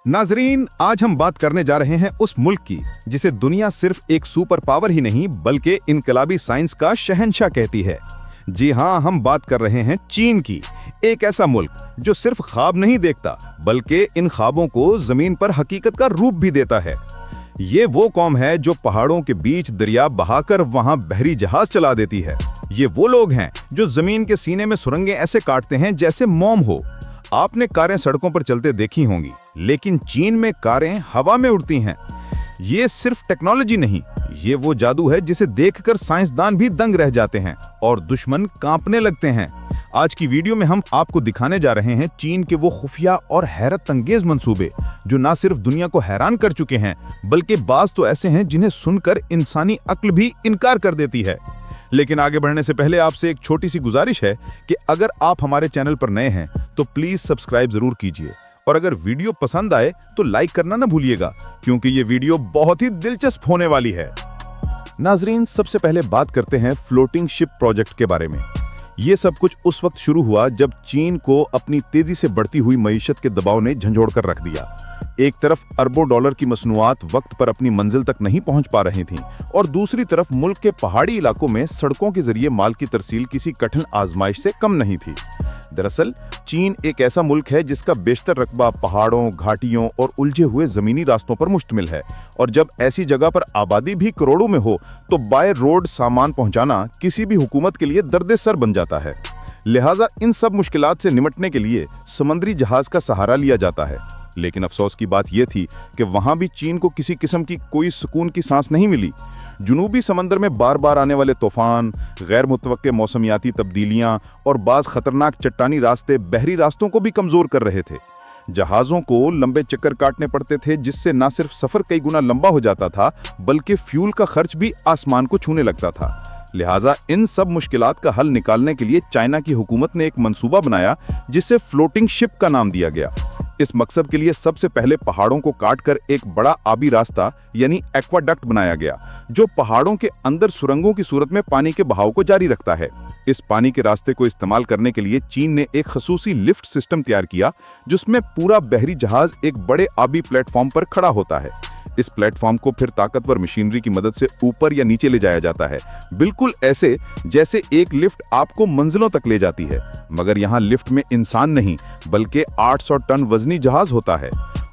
नाजरीन, आज हम बात करने जा रहे हैं उस मुल्क की जिसे दुनिया सिर्फ एक सुपर पावर ही नहीं बल्कि इनकलाबी साइंस का शहंशाह कहती है। जी हाँ, हम बात कर रहे हैं चीन की। एक ऐसा मुल्क जो सिर्फ ख्वाब नहीं देखता बल्कि इन ख्वाबों को जमीन पर हकीकत का रूप भी देता है। ये वो कौम है जो पहाड़ों के बीच दरिया बहाकर वहां बहरी जहाज चला देती है। ये वो लोग हैं जो जमीन के सीने में सुरंगें ऐसे काटते हैं जैसे मोम हो। आपने कारें सड़कों पर चलते देखी होंगी, लेकिन चीन में कारें हवा में उड़ती हैं। ये सिर्फ टेक्नोलॉजी नहीं, ये वो जादू है जिसे देखकर साइंसदान भी दंग रह जाते हैं और दुश्मन कांपने लगते हैं। आज की वीडियो में हम आपको दिखाने जा रहे हैं चीन के वो खुफिया और हैरत अंगेज मंसूबे जो न सिर्फ दुनिया को हैरान कर चुके हैं बल्कि बाज तो ऐसे हैं जिन्हें सुनकर इंसानी अक्ल भी इनकार कर देती है। लेकिन आगे बढ़ने से पहले आपसे एक छोटी सी गुजारिश है कि अगर आप हमारे चैनल पर नए हैं तो प्लीज सब्सक्राइब जरूर कीजिए और अगर वीडियो पसंद आए तो लाइक करना ना भूलिएगा, क्योंकि ये वीडियो बहुत ही दिलचस्प होने वाली है। नाजरीन, सबसे पहले बात करते हैं फ्लोटिंग शिप प्रोजेक्ट के बारे में। ये सब कुछ उस वक्त शुरू हुआ जब चीन को अपनी तेजी से बढ़ती हुई मईशत के दबाव ने झंझोड़ कर रख दिया। एक तरफ अरबों डॉलर की मसनूआत वक्त पर अपनी मंजिल तक नहीं पहुंच पा रही थीं और दूसरी तरफ मुल्क के पहाड़ी इलाकों में सड़कों के जरिए माल की तरसील किसी कठिन आजमाइश से कम नहीं थी। दरअसल चीन एक ऐसा मुल्क है जिसका बेशतर रकबा पहाड़ों, घाटियों और उलझे हुए जमीनी रास्तों पर मुश्तमिल है, और जब ऐसी जगह पर आबादी भी करोड़ों में हो तो बाय रोड सामान पहुंचाना किसी भी हुकूमत के लिए दर्द सर बन जाता है। लिहाजा इन सब मुश्किलात से निपटने के लिए समुद्री जहाज का सहारा लिया जाता है। लेकिन अफसोस की बात यह थी कि वहां भी चीन को किसी किस्म की कोई सुकून की सांस नहीं मिली। जुनूबी समंदर में बार बार आने वाले तूफान, गैर मुतवक्के मौसमियाती तब्दीलियां और बाज़ खतरनाक चट्टानी रास्ते बहरी रास्तों को भी कमजोर कर रहे थे। जहाज़ों को लंबे चक्कर काटने पड़ते थे जिससे न सिर्फ सफ़र कई गुना लंबा हो जाता था बल्कि फ्यूल का खर्च भी आसमान को छूने लगता था। लिहाजा इन सब मुश्किलात का हल निकालने के लिए चाइना की हुकूमत ने एक मंसूबा बनाया जिसे फ्लोटिंग शिप का नाम दिया गया। इस मकसद के लिए सबसे पहले पहाड़ों को काटकर एक बड़ा आबी रास्ता यानी एक्वाडक्ट बनाया गया जो पहाड़ों के अंदर सुरंगों की सूरत में पानी के बहाव को जारी रखता है। इस पानी के रास्ते को इस्तेमाल करने के लिए चीन ने एक खसूसी लिफ्ट सिस्टम तैयार किया जिसमें पूरा बहरी जहाज एक बड़े आबी प्लेटफॉर्म पर खड़ा होता है। इस प्लेटफॉर्म को फिर ताकतवर मशीनरी की मदद से ऊपर या नीचे ले जाया जाता है, बिल्कुल ऐसे जैसे एक लिफ्ट आपको मंजिलों तक ले जाती है। मगर यहाँ लिफ्ट में इंसान नहीं बल्कि 800 टन वजनी जहाज होता है।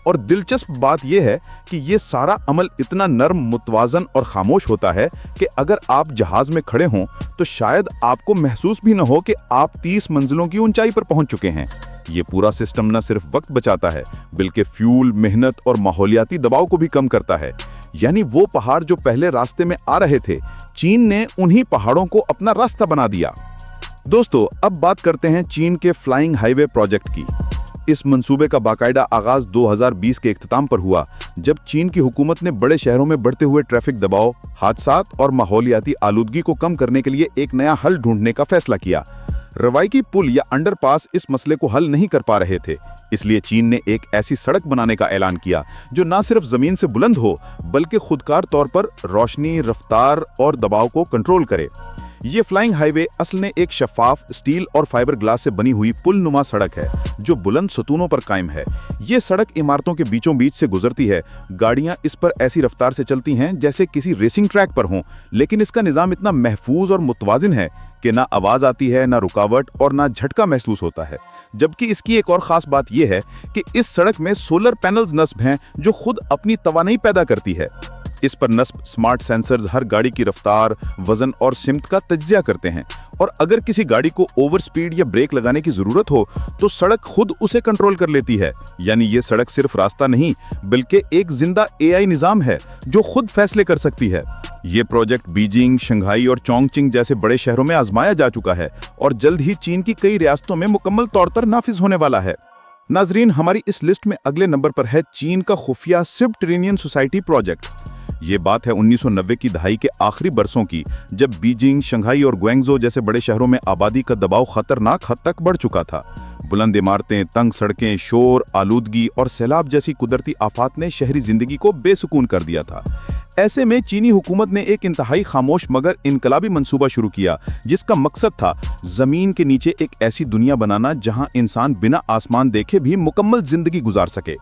और दिलचस्प बात यह है कि ये सारा अमल इतना नर्म, मुतवाजन और खामोश होता है कि अगर आप जहाज में खड़े हों तो शायद आपको महसूस भी न हो कि आप 30 मंजिलों की ऊंचाई पर पहुंच चुके हैं। ये पूरा सिस्टम न सिर्फ वक्त बचाता है बल्कि फ्यूल, मेहनत और माहौलियाती दबाव को भी कम करता है। यानी वो पहाड़ जो पहले रास्ते में आ रहे थे, चीन ने उन्हीं पहाड़ों को अपना रास्ता बना दिया। दोस्तों, अब बात करते हैं चीन के फ्लाइंग हाईवे प्रोजेक्ट की। इस मंसूबे का बाकायदा आगाज 2020 के इख्तिताम पर हुआ जब चीन की हुकूमत ने बड़े शहरों में बढ़ते हुए ट्रैफिक दबाव, हादसात और माहौलियाती आलूदगी को कम करने के लिए एक नया हल ढूंढने का फैसला किया। रवायकी पुल या अंडरपास इस मसले को हल नहीं कर पा रहे थे, इसलिए चीन ने एक ऐसी सड़क बनाने का ऐलान किया जो न सिर्फ जमीन से बुलंद हो बल्कि खुदकार तौर पर रोशनी, रफ्तार और दबाव को कंट्रोल करे। ये फ्लाइंग हाईवे असल में एक शफाफ स्टील और फाइबर ग्लास से बनी हुई पुल नुमा सड़क है जो बुलंद सतूनों पर कायम है। ये सड़क इमारतों के बीचों बीच से गुजरती है। गाड़ियां इस पर ऐसी रफ्तार से चलती हैं जैसे किसी रेसिंग ट्रैक पर हों, लेकिन इसका निज़ाम इतना महफूज और मुतवाजिन है कि ना आवाज आती है, ना रुकावट और ना झटका महसूस होता है। जबकि इसकी एक और खास बात यह है कि इस सड़क में सोलर पैनल्स नस्ब हैं जो खुद अपनी तवानाई पैदा करती है। इस पर नस्ब स्मार्ट सेंसर्स हर गाड़ी की रफ्तार, वजन और सिमत का तज्जिया करते हैं, और अगर किसी गाड़ी को ओवर स्पीड या ब्रेक लगाने की जरूरत हो तो सड़क खुद उसे कंट्रोल कर लेती है। यानी ये सड़क सिर्फ रास्ता नहीं बल्कि एक जिंदा एआई निजाम है जो खुद फैसले कर सकती है। ये प्रोजेक्ट बीजिंग, शंघाई और चोंगचिंग जैसे बड़े शहरों में आजमाया जा चुका है और जल्द ही चीन की कई रियासतों में मुकम्मल तौर पर नाफिज होने वाला है। नाजरीन, हमारी इस लिस्ट में अगले नंबर पर है चीन का खुफिया सबटरेनियन सोसाइटी प्रोजेक्ट। ये बात है 1990 की दहाई के आखिरी बरसों की, जब बीजिंग, शंघाई और ग्वांगझो जैसे बड़े शहरों में आबादी का दबाव खतरनाक हद तक बढ़ चुका था। बुलंद इमारतें, तंग सड़कें, शोर, आलूदगी और सैलाब जैसी कुदरती आफात ने शहरी जिंदगी को बेसुकून कर दिया था। ऐसे में चीनी हुकूमत ने एक इंतहाई खामोश मगर इनकलाबी मंसूबा शुरू किया जिसका मकसद था जमीन के नीचे एक ऐसी दुनिया बनाना जहां इंसान बिना आसमान देखे भी मुकम्मल जिंदगी गुजार सके।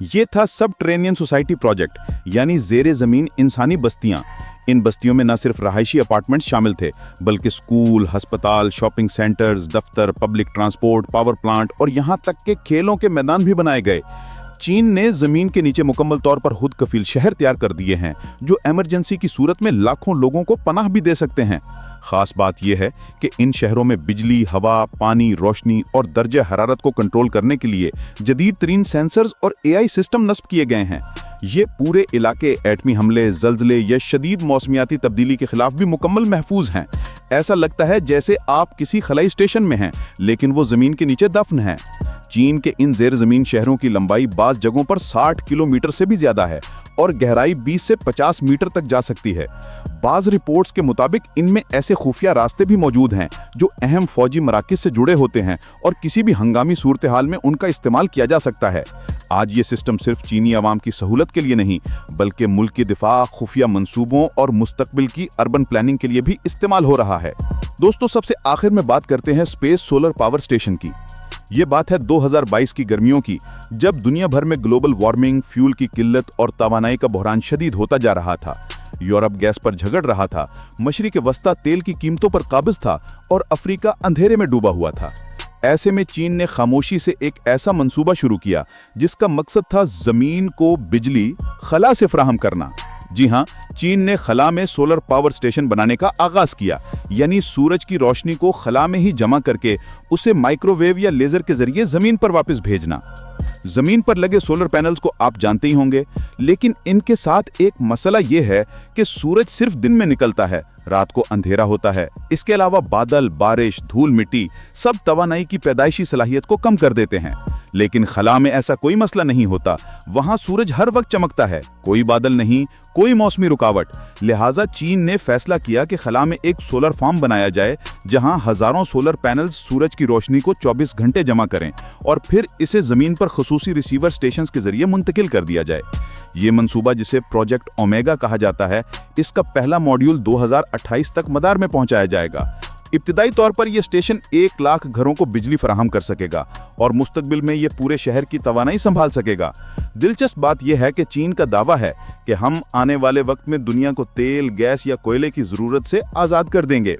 ये था सबटरेनियन सोसाइटी प्रोजेक्ट, यानी जेर जमीन इंसानी बस्तियां। इन बस्तियों में न सिर्फ रहायशी अपार्टमेंट शामिल थे, बल्कि स्कूल, अस्पताल, शॉपिंग सेंटर्स, दफ्तर, पब्लिक ट्रांसपोर्ट, पावर प्लांट और यहां तक के खेलों के मैदान भी बनाए गए। चीन ने जमीन के नीचे मुकम्मल तौर पर खुद कफील शहर तैयार कर दिए हैं, जो इमरजेंसी की सूरत में लाखों लोगों को पनाह भी दे सकते हैं। खास बात यह है कि इन शहरों में बिजली, हवा, पानी, रोशनी और दर्जे हरारत को कंट्रोल करने के लिए जदीद तरीन सेंसर्स और एआई सिस्टम नस्ब किए गए हैं। ये पूरे इलाके एटमी हमले, जल्जले या शदीद मौसमियाती तब्दीली के खिलाफ भी मुकम्मल महफूज हैं। ऐसा लगता है जैसे आप किसी खलाई स्टेशन में हैं, लेकिन वो जमीन के नीचे दफन है। चीन के इन जेर जमीन शहरों की लंबाई बाज़ जगहों पर 60 किलोमीटर से भी ज्यादा है और गहराई 20 से 50 मीटर तक जा सकती है। बाज़ रिपोर्ट्स के मुताबिक इनमें ऐसे खुफिया रास्ते भी मौजूद हैं जो अहम फौजी मराकिज से जुड़े होते हैं और किसी भी हंगामी सूरत हाल में उनका इस्तेमाल किया जा सकता है। आज ये सिस्टम सिर्फ चीनी आवाम की सहूलत के लिए नहीं, बल्कि मुल्क की दिफा, खुफिया मंसूबों और मुस्तकबिल की अर्बन प्लानिंग के लिए भी इस्तेमाल हो रहा है। दोस्तों, सबसे आखिर में बात करते हैं स्पेस सोलर पावर स्टेशन की। ये बात है 2022 की गर्मियों की, जब दुनिया भर में ग्लोबल वार्मिंग, फ्यूल की किल्लत और तवानाई का बहरान शदीद होता जा रहा था। यूरोप गैस पर झगड़ रहा था, मशरिक वस्ता तेल की कीमतों पर काबिज था और अफ्रीका अंधेरे में डूबा हुआ था। ऐसे में चीन ने खामोशी से एक ऐसा मंसूबा शुरू किया जिसका मकसद था जमीन को बिजली खला से फराहम करना। जी हाँ, चीन ने खला में सोलर पावर स्टेशन बनाने का आगाज किया, यानी सूरज की रोशनी को खला में ही जमा करके उसे माइक्रोवेव या लेजर के जरिए जमीन पर वापस भेजना। जमीन पर लगे सोलर पैनल्स को आप जानते ही होंगे, लेकिन इनके साथ एक मसला यह है कि सूरज सिर्फ दिन में निकलता है, रात को अंधेरा होता है। इसके अलावा बादल, बारिश, धूल मिट्टी सब तवानाई की पैदाइशी सलाहियत को कम कर देते हैं। लेकिन खला में ऐसा कोई मसला नहीं होता, वहां सूरज हर वक्त चमकता है, कोई बादल नहीं, कोई मौसमी रुकावट। लिहाजा चीन ने फैसला किया कि खला में एक सोलर फार्म बनाया जाए जहां हजारों सोलर पैनल्स सूरज की रोशनी को 24 घंटे जमा करें और फिर इसे जमीन पर खसूसी रिसीवर स्टेशंस के जरिए मुंतकिल कर दिया जाए। ये मंसूबा, जिसे प्रोजेक्ट ओमेगा कहा जाता है, इसका पहला मॉड्यूल 2028 तक मदार में पहुंचाया जाएगा। इब्तिदाई तौर पर यह स्टेशन 1 लाख घरों को बिजली फराहम कर सकेगा और मुस्तकबिल में यह पूरे शहर की तवानाई संभाल सकेगा। दिलचस्प बात यह है कि चीन का दावा है कि हम आने वाले वक्त में दुनिया को तेल, गैस या कोयले की जरूरत से आज़ाद कर देंगे।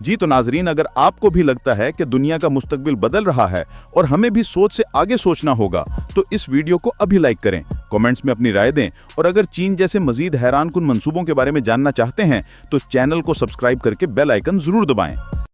जी तो नाजरीन, अगर आपको भी लगता है कि दुनिया का मुस्तकबिल बदल रहा है और हमें भी सोच से आगे सोचना होगा, तो इस वीडियो को अभी लाइक करें, कमेंट्स में अपनी राय दें और अगर चीन जैसे मजीद हैरानकुन मंसूबों के बारे में जानना चाहते हैं तो चैनल को सब्सक्राइब करके बेल आइकन जरूर दबाएं।